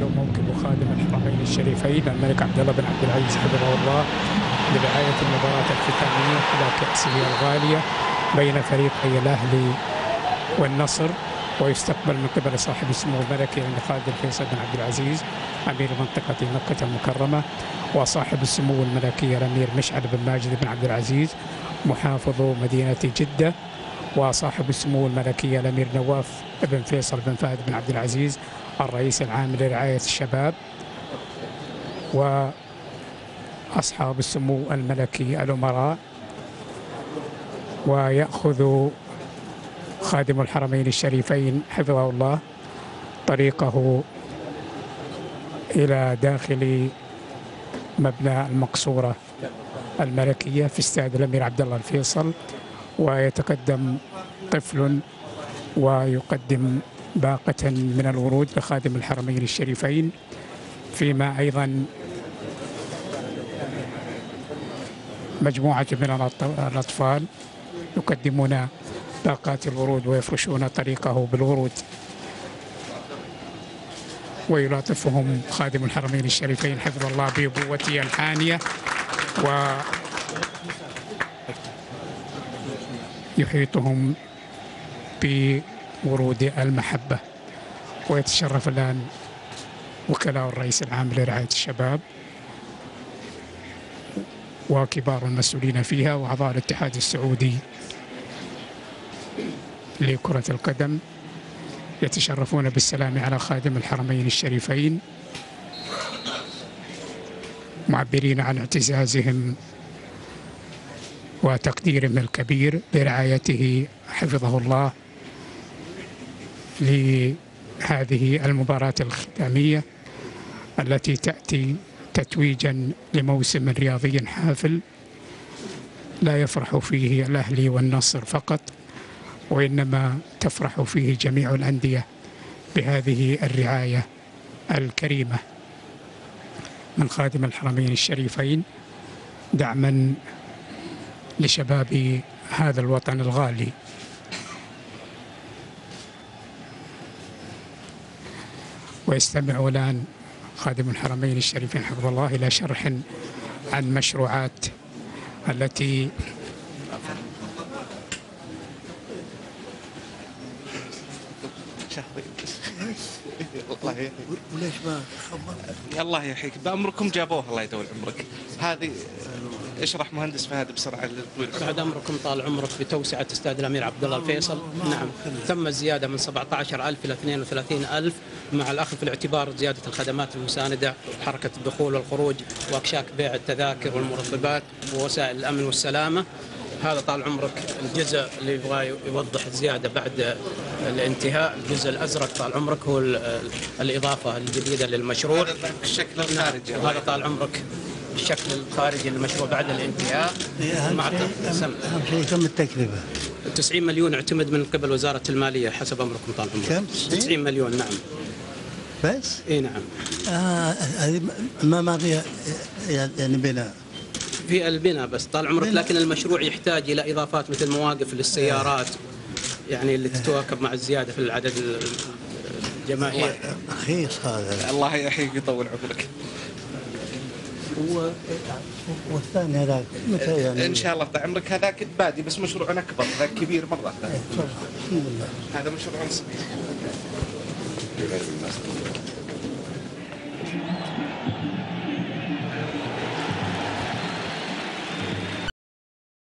يواصل موكب خادم الحرمين الشريفين الملك عبد الله بن عبد العزيز حفظه الله لرعاية المباراة الختامية على كأسه الغالية بين فريقي الأهلي والنصر، ويستقبل من قبل صاحب السمو الملكي عند خالد الفيصل بن عبد العزيز أمير منطقة مكة المكرمة، وصاحب السمو الملكي الأمير مشعل بن ماجد بن عبد العزيز محافظ مدينة جدة، وصاحب السمو الملكي الأمير نواف بن فيصل بن فهد بن عبد العزيز الرئيس العام لرعاية الشباب، وأصحاب السمو الملكي الأمراء. ويأخذ خادم الحرمين الشريفين حفظه الله طريقه إلى داخل مبنى المقصورة الملكية في استاد الأمير عبد الله الفيصل، ويتقدم طفل ويقدم باقة من الورود لخادم الحرمين الشريفين، فيما أيضا مجموعة من الأطفال يقدمون باقات الورود ويفرشون طريقه بالورود، ويلاطفهم خادم الحرمين الشريفين حفظ الله بأبوته الحانية ويحيطهم بورود المحبة. ويتشرف الآن وكلاء الرئيس العام لرعاية الشباب وكبار المسؤولين فيها وأعضاء الاتحاد السعودي لكرة القدم يتشرفون بالسلام على خادم الحرمين الشريفين، معبرين عن اعتزازهم وتقديرهم الكبير برعايته حفظه الله لهذه المباراة الختامية التي تأتي تتويجا لموسم رياضي حافل لا يفرح فيه الأهلي والنصر فقط، وإنما تفرح فيه جميع الأندية بهذه الرعاية الكريمة من خادم الحرمين الشريفين دعما لشباب هذا الوطن الغالي. ويستمع الآن خادم الحرمين الشريفين حفظه الله إلى شرح عن مشروعات التي وليش ما خبر؟ الله يحييك بأمركم جابوه الله يطول عمرك. هذه اشرح مهندس فهد بسرعة بعد أمركم طال عمرك بتوسعة استاد الأمير عبد الله الفيصل. نعم تم الزيادة من 17,000 إلى 32,000 مع الأخذ في الاعتبار زيادة الخدمات المساندة، حركة الدخول والخروج وأكشاك بيع التذاكر والمرتبات ووسائل الأمن والسلامة. هذا طال عمرك الجزء اللي يبغى يوضح الزيادة بعد الانتهاء. الجزء الأزرق طال عمرك هو الإضافة الجديدة للمشروع. الشكل الخارجي هذا طال عمرك الشكل الخارجي للمشروع بعد الانتهاء. أهم شيء كم التكلفة؟ 90 مليون اعتمد من قبل وزارة المالية حسب أمركم طال عمرك. كم؟ 90 مليون. نعم بس؟ اي نعم. هذه ما فيها يعني بناء في البناء بس طال عمرك، لكن المشروع يحتاج إلى إضافات مثل مواقف للسيارات يعني اللي تتواكب مع الزيادة في العدد الجماهير. رخيص هذا. الله يحييك يطول عمرك. والثاني هذاك متى يعني؟ ان شاء الله طال عمرك هذاك بادي بس مشروع اكبر، هذا كبير مره. الحمد لله. هذا مشروع صغير.